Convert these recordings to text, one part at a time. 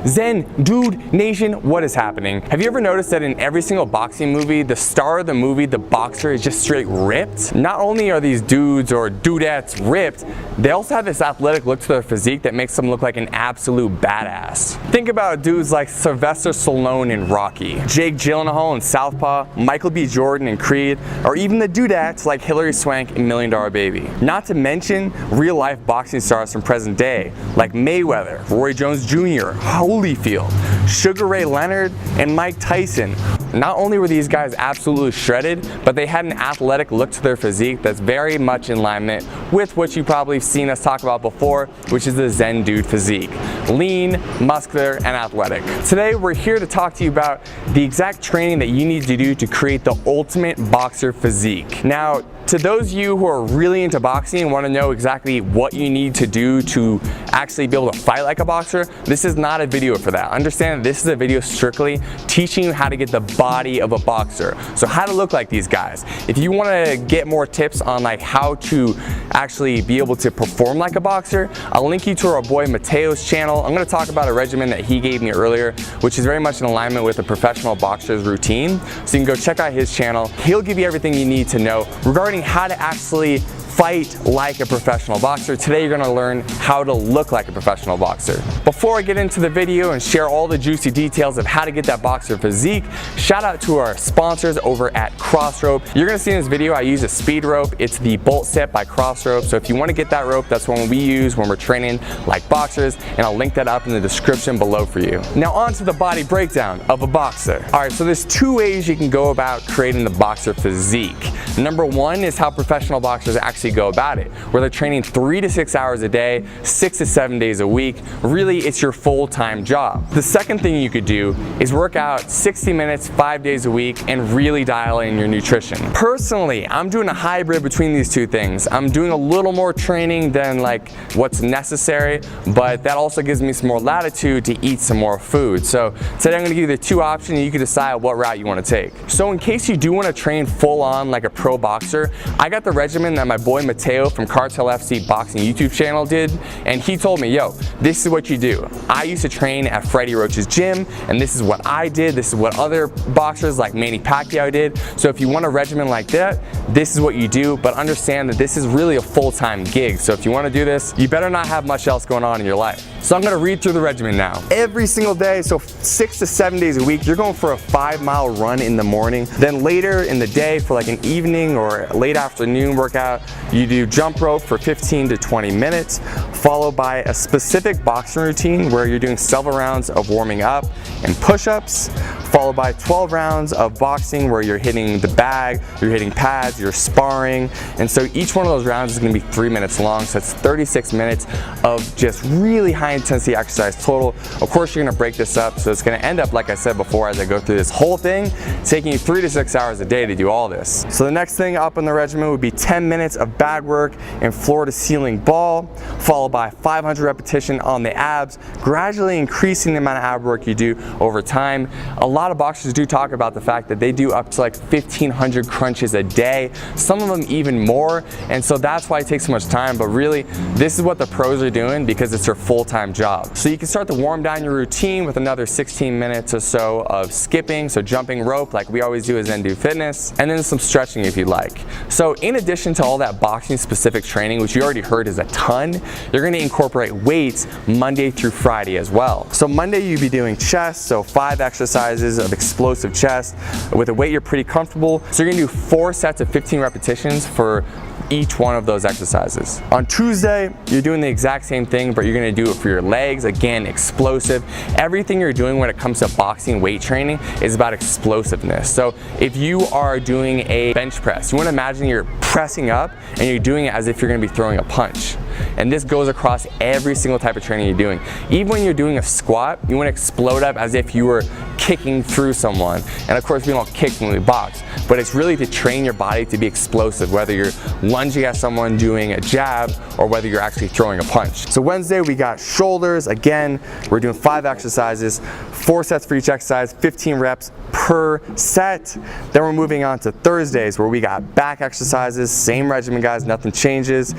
Zen Dude Nation, what is happening? Have you ever noticed that in every single boxing movie, the star of the movie, the boxer, is just straight ripped? Not only are these dudes or dudettes ripped, they also have this athletic look to their physique that makes them look like an absolute badass. Think about dudes like Sylvester Stallone in Rocky, Jake Gyllenhaal in Southpaw, Michael B. Jordan in Creed, or even the dudettes like Hilary Swank in $1 Million Baby. Not to mention real-life boxing stars from present day like Mayweather, Roy Jones Jr., Holyfield, Sugar Ray Leonard, and Mike Tyson. Not only were these guys absolutely shredded, but they had an athletic look to their physique that's very much in alignment with what you've probably seen us talk about before, which is the Zen Dude physique. Lean, muscular, and athletic. Today we're here to talk to you about the exact training that you need to do to create the ultimate boxer physique. Now, to those of you who are really into boxing and want to know exactly what you need to do to actually be able to fight like a boxer, this is not a video for that. Understand that this is a video strictly teaching you how to get the body of a boxer. So how to look like these guys. If you want to get more tips on like how to actually be able to perform like a boxer, I'll link you to our boy Mateo's channel. I'm going to talk about a regimen that he gave me earlier, which is very much in alignment with a professional boxer's routine. So you can go check out his channel. He'll give you everything you need to know regarding how to actually fight like a professional boxer. Today you're gonna learn how to look like a professional boxer. Before I get into the video and share all the juicy details of how to get that boxer physique, shout out to our sponsors over at Crossrope. You're gonna see in this video I use a speed rope. It's the Bolt Set by Crossrope. So if you wanna get that rope, that's one we use when we're training like boxers, and I'll link that up in the description below for you. Now on to the body breakdown of a boxer. All right, so there's two ways you can go about creating the boxer physique. Number one is how professional boxers actually go about it, where they're training 3 to 6 hours a day, 6 to 7 days a week. Really, it's your full-time job. The second thing you could do is work out 60 minutes, 5 days a week, and really dial in your nutrition. Personally, I'm doing a hybrid between these two things. I'm doing a little more training than like what's necessary, but that also gives me some more latitude to eat some more food. So today I'm gonna give you the two options and you can decide what route you wanna take. So in case you do wanna train full on like a pro boxer, I got the regimen that my boy Mateo from Cartel FC Boxing YouTube channel did, and he told me, yo, this is what you do. I used to train at Freddie Roach's gym, and this is what I did. This is what other boxers like Manny Pacquiao did. So if you want a regimen like that, this is what you do, but understand that this is really a full-time gig. So if you wanna do this, you better not have much else going on in your life. So I'm gonna read through the regimen now. Every single day, so 6 to 7 days a week, you're going for a 5-mile run in the morning. Then later in the day for like an evening or late afternoon workout, you do jump rope for 15 to 20 minutes, followed by a specific boxing routine where you're doing several rounds of warming up and push-ups, followed by 12 rounds of boxing where you're hitting the bag, you're hitting pads, you're sparring. And so each one of those rounds is gonna be 3 minutes long, so it's 36 minutes of just really high intensity exercise total. Of course, you're gonna break this up, so it's gonna end up, like I said before, as I go through this whole thing, taking you 3 to 6 hours a day to do all this. So the next thing up in the regimen would be 10 minutes of bag work and floor to ceiling ball, followed by 500 repetition on the abs, gradually increasing the amount of ab work you do over time. A lot of boxers do talk about the fact that they do up to like 1,500 crunches a day, some of them even more, and so that's why it takes so much time. But really, this is what the pros are doing because it's their full-time job. So you can start to warm down your routine with another 16 minutes or so of skipping, so jumping rope like we always do at Zen Dude Fitness, and then some stretching if you like. So in addition to all that boxing specific training, which you already heard is a ton, you're gonna incorporate weights Monday through Friday as well. So Monday you'll be doing chest, so 5 exercises of explosive chest with a weight you're pretty comfortable. So you're gonna do 4 sets of 15 repetitions for each one of those exercises. On Tuesday, you're doing the exact same thing, but you're gonna do it for your legs. Again, explosive. Everything you're doing when it comes to boxing weight training is about explosiveness. So if you are doing a bench press, you wanna imagine you're pressing up and you're doing it as if you're gonna be throwing a punch. And this goes across every single type of training you're doing. Even when you're doing a squat, you wanna explode up as if you were kicking through someone. And of course, we don't kick when we box, but it's really to train your body to be explosive, whether you're lunging at someone doing a jab or whether you're actually throwing a punch. So Wednesday, we got shoulders. Again, we're doing 5 exercises, 4 sets for each exercise, 15 reps per set. Then we're moving on to Thursdays, where we got back exercises, same regimen guys, nothing changes.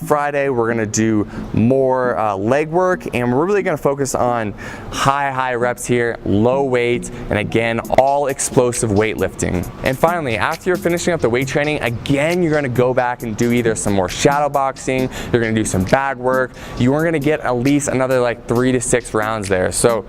Friday we're gonna do more leg work, and we're really gonna focus on high reps here, low weight, and again, all explosive weightlifting. And finally, after you're finishing up the weight training, again, you're gonna go back and do either some more shadow boxing, you're gonna do some bag work, you are gonna get at least another like 3 to 6 rounds there. So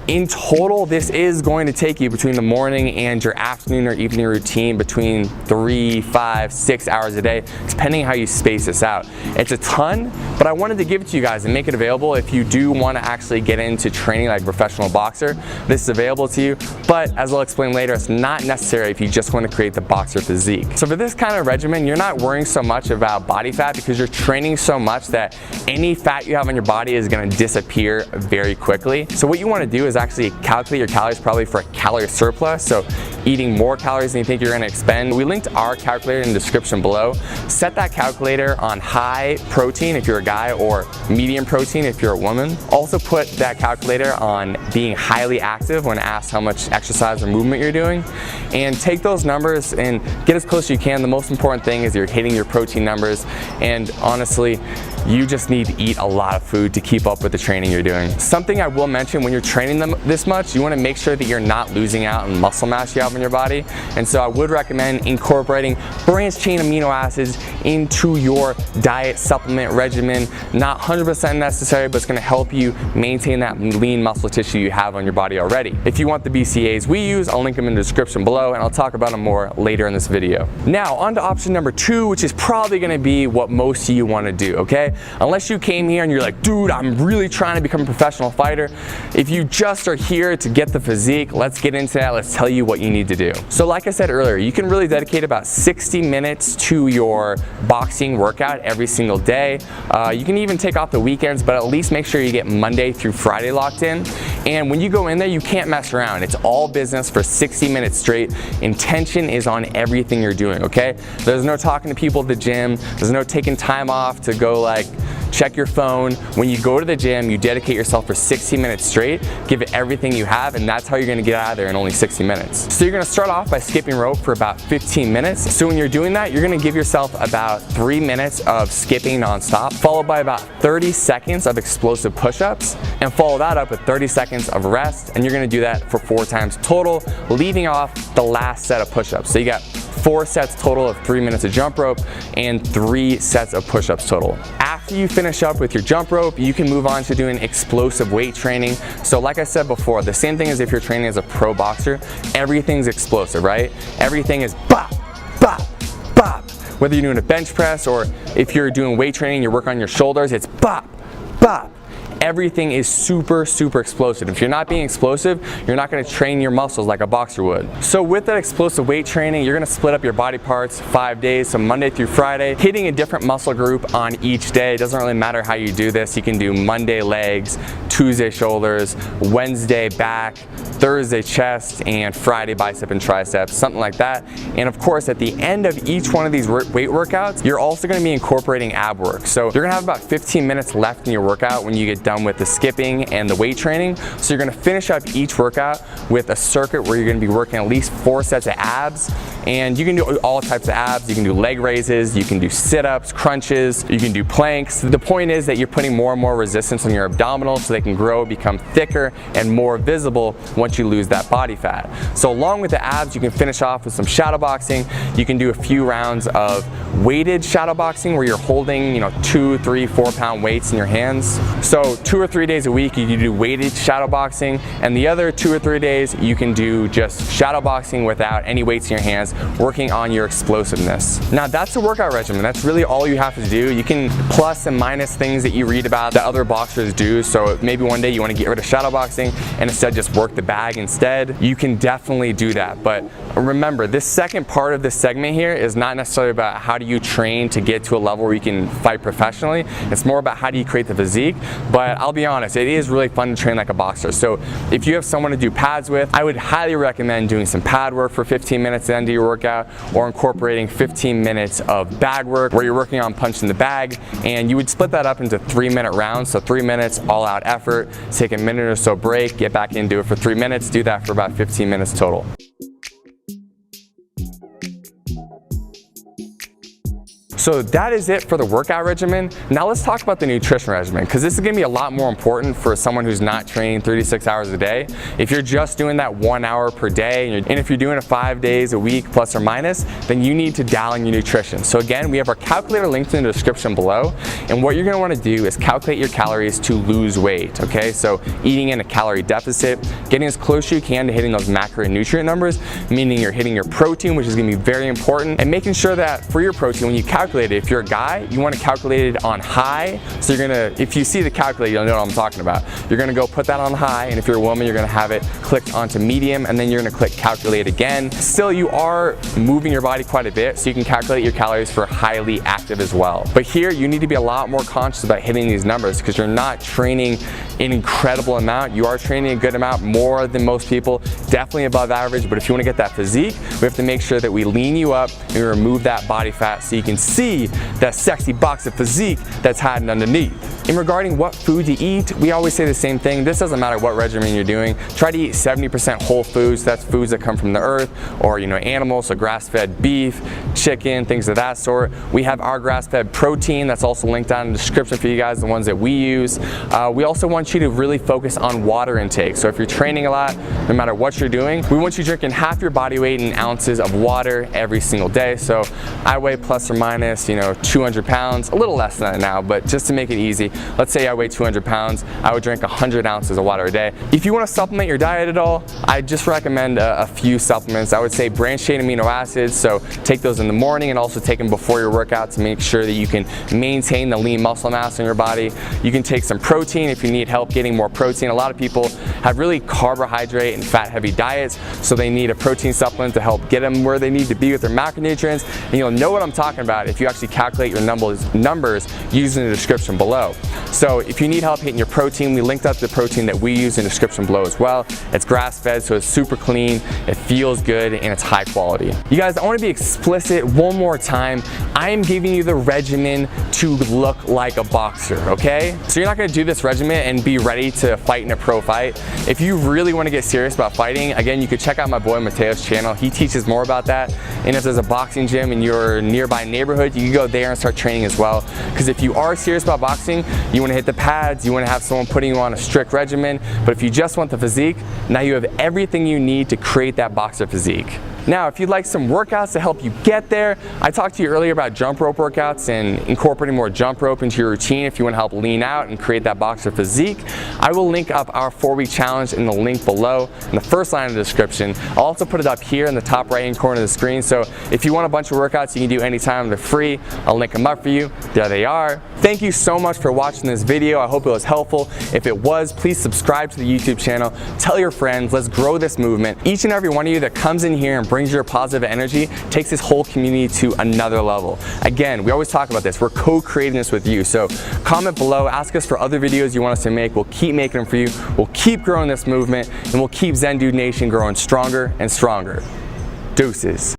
in total, this is going to take you between the morning and your afternoon or evening routine between 3, 5, 6 hours a day, depending how you space this out. It's a ton, but I wanted to give it to you guys and make it available if you do want to actually get into training like a professional boxer. This is available to you, but as I'll explain later, it's not necessary if you just want to create the boxer physique. So for this kind of regimen, you're not worrying so much about body fat because you're training so much that any fat you have on your body is going to disappear very quickly. So what you want to do is actually calculate your calories probably for a calorie surplus, so eating more calories than you think you're going to expend. We linked our calculator in the description below. Set that calculator on high protein if you're a guy or medium protein if you're a woman. Also put that calculator on being highly active when asked how much exercise or movement you're doing, and take those numbers and get as close as you can. The most important thing is you're hitting your protein numbers, and honestly, you just need to eat a lot of food to keep up with the training you're doing. Something I will mention, when you're training them this much, you want to make sure that you're not losing out on muscle mass you have in your body. And so I would recommend incorporating branched chain amino acids into your diet supplement regimen. Not 100% necessary, but it's going to help you maintain that lean muscle tissue you have on your body already. If you want the BCAAs we use, I'll link them in the description below, and I'll talk about them more later in this video. Now on to option number 2, which is probably going to be what most of you want to do, okay? Unless you came here and you're like, dude, I'm really trying to become a professional fighter. If you just are here to get the physique, let's get into that. Let's tell you what you need to do. So like I said earlier, you can really dedicate about 60 minutes to your boxing workout every single day. You can even take off the weekends, but at least make sure you get Monday through Friday locked in. And when you go in there, you can't mess around. It's all business for 60 minutes straight. Intention is on everything you're doing, okay? There's no talking to people at the gym. There's no taking time off to go like check your phone. When you go to the gym, you dedicate yourself for 60 minutes straight, give it everything you have, and that's how you're gonna get out of there in only 60 minutes. So you're gonna start off by skipping rope for about 15 minutes. So when you're doing that, you're gonna give yourself about 3 minutes of skipping nonstop, followed by about 30 seconds of explosive push-ups, and follow that up with 30 seconds of rest, and you're gonna do that for 4 times total, leaving off the last set of push-ups. So you got 4 sets total of 3 minutes of jump rope and 3 sets of push-ups total. After you finish up with your jump rope, you can move on to doing explosive weight training. So like I said before, the same thing as if you're training as a pro boxer, everything's explosive, right? Everything is bop, bop, bop. Whether you're doing a bench press or if you're doing weight training, you're working on your shoulders, it's bop, bop. Everything is super explosive. If you're not being explosive, you're not going to train your muscles like a boxer would. So with that explosive weight training, you're going to split up your body parts 5 days, so Monday through Friday, hitting a different muscle group on each day. It doesn't really matter how you do this. You can do Monday legs, Tuesday shoulders, Wednesday back, Thursday chest, and Friday bicep and triceps, something like that. And of course, at the end of each one of these weight workouts, you're also going to be incorporating ab work. So you're going to have about 15 minutes left in your workout when you get done with the skipping and the weight training. So you're going to finish up each workout with a circuit where you're going to be working at least 4 sets of abs, and you can do all types of abs. You can do leg raises, you can do sit-ups, crunches, you can do planks. The point is that you're putting more and more resistance on your abdominals so they can grow, become thicker and more visible once you lose that body fat. So along with the abs, you can finish off with some shadow boxing. You can do a few rounds of weighted shadow boxing where you're holding 2, 3, 4 pound weights in your hands. So 2 or 3 days a week you can do weighted shadow boxing, and the other 2 or 3 days you can do just shadow boxing without any weights in your hands, working on your explosiveness. Now that's a workout regimen. That's really all you have to do. You can plus and minus things that you read about that other boxers do. So maybe one day you want to get rid of shadow boxing and instead just work the bag instead. You can definitely do that. But remember, this second part of this segment here is not necessarily about how do you train to get to a level where you can fight professionally. It's more about how do you create the physique. But I'll be honest, it is really fun to train like a boxer. So if you have someone to do pads with, I would highly recommend doing some pad work for 15 minutes at the end of your workout, or incorporating 15 minutes of bag work where you're working on punching the bag, and you would split that up into 3-minute rounds. So 3 minutes all out effort, take a minute or so break, get back in, do it for 3 minutes, do that for about 15 minutes total. So that is it for the workout regimen. Now let's talk about the nutrition regimen, because this is gonna be a lot more important for someone who's not training 36 hours a day. If you're just doing that 1 hour per day, and if you're doing it 5 days a week plus or minus, then you need to dial in your nutrition. So again, we have our calculator linked in the description below, and what you're gonna wanna do is calculate your calories to lose weight, okay? So eating in a calorie deficit, getting as close as you can to hitting those macro and nutrient numbers, meaning you're hitting your protein, which is gonna be very important, and making sure that for your protein, when you calculate it, if you're a guy, you want to calculate it on high. So you're gonna, if you see the calculator, you'll know what I'm talking about. You're gonna go put that on high, and if you're a woman, you're gonna have it clicked onto medium, and then you're gonna click calculate again. Still, you are moving your body quite a bit, so you can calculate your calories for highly active as well. But here, you need to be a lot more conscious about hitting these numbers, because you're not training an incredible amount. You are training a good amount, more than most people, definitely above average. But if you want to get that physique, we have to make sure that we lean you up and we remove that body fat so you can see that sexy box of physique that's hiding underneath. In regarding what food to eat, we always say the same thing. This doesn't matter what regimen you're doing. Try to eat 70% whole foods. That's foods that come from the earth, or animals, so grass-fed beef, chicken, things of that sort. We have our grass-fed protein that's also linked down in the description for you guys, the ones that we use. We also want you to really focus on water intake. So if you're training a lot, no matter what you're doing, we want you drinking half your body weight in ounces of water every single day. So I weigh plus or minus 200 pounds, a little less than that now, but just to make it easy, let's say I weigh 200 pounds, I would drink 100 ounces of water a day. If you want to supplement your diet at all, I just recommend a few supplements. I would say branched chain amino acids, so take those in the morning and also take them before your workout to make sure that you can maintain the lean muscle mass in your body. You can take some protein if you need help getting more protein. A lot of people have really carbohydrate and fat heavy diets, so they need a protein supplement to help get them where they need to be with their macronutrients, and you'll know what I'm talking about if you actually calculate your numbers using the description below. So if you need help hitting your protein, we linked up the protein that we use in the description below as well. It's grass-fed, so it's super clean, it feels good, and it's high quality. You guys, I want to be explicit one more time. I am giving you the regimen to look like a boxer, okay? So you're not going to do this regimen and be ready to fight in a pro fight. If you really want to get serious about fighting, again, you could check out my boy Mateo's channel. He teaches more about that. And if there's a boxing gym in your nearby neighborhood, you can go there and start training as well. Because if you are serious about boxing, you want to hit the pads, you want to have someone putting you on a strict regimen. But if you just want the physique, now you have everything you need to create that boxer physique. Now, if you'd like some workouts to help you get there, I talked to you earlier about jump rope workouts and incorporating more jump rope into your routine if you want to help lean out and create that boxer physique. I will link up our 4-week challenge in the link below in the first line of the description. I'll also put it up here in the top right-hand corner of the screen, so if you want a bunch of workouts you can do anytime, they're free. I'll link them up for you. There they are. Thank you so much for watching this video. I hope it was helpful. If it was, please subscribe to the YouTube channel. Tell your friends. Let's grow this movement. Each and every one of you that comes in here and brings your positive energy takes this whole community to another level. Again, we always talk about this. We're co-creating this with you. So comment below, ask us for other videos you want us to make. We'll keep making them for you. We'll keep growing this movement, and we'll keep Zen Dude Nation growing stronger and stronger. Deuces.